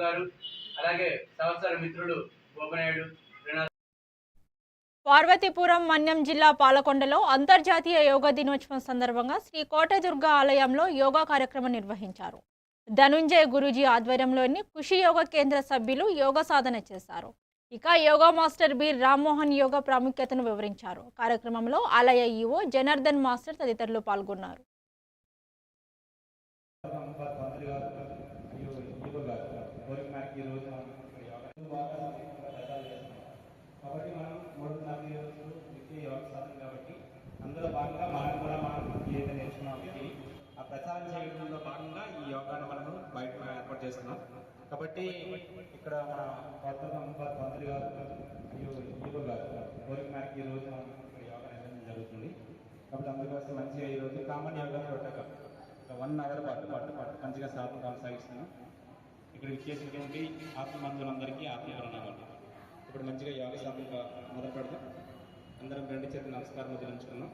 గారు అలాగే సంవత్సర మిత్రులు గోపనాయుడు పార్వతీపురం మన్యం జిల్లా పాలకొండలో అంతర్జాతీయ యోగా దినోత్సవం సందర్భంగా శ్రీ కోటదుర్గ ఆలయంలో యోగా కార్యక్రమం నిర్వహించారు. ధనుంజయ గురూజీ ఆధ్వర్యంలోని ఖుషి యోగా కేంద్ర సభ్యులు యోగా సాధన చేశారు. ఇక యోగా మాస్టర్ బి రామ్మోహన్ యోగా ప్రాముఖ్యతను వివరించారు. కార్యక్రమంలో ఆలయ ఈవో జనార్దన్ మాస్టర్ తదితరులు పాల్గొన్నారు. కాబట్టి మనం 3-4 రోజులు నిత్య యోగ సాధన కాబట్టి అందులో భాగంగా మనం కూడా ఏదైతే నేర్చుకున్నాం ఆ ప్రచారం చేయడంలో భాగంగా ఈ యోగాను మనము బయట ఏర్పాటు చేస్తున్నాం. కాబట్టి ఇక్కడ మన పంతులు గారు ఈవో గారు కోరిక మేరకు ఈ రోజు మనం ఇక్కడ యోగా నిర్వహించడం జరుగుతుంది. కాబట్టి అందుకోసం మంచిగా ఈరోజు కామన్ యోగా ఒక 1 అవర్ పాటు మంచిగా సాధన కొనసాగిస్తున్నాం. ఇక్కడ విచ్చేసినటువంటి ఆత్మబంధువులందరికీ ఆత్మీయులు ఇప్పుడు మంచిగా యోగ సాధన మొదలు పెడతాం. అందరం 2 చేతులు నమస్కారం వదిలించుకున్నాం.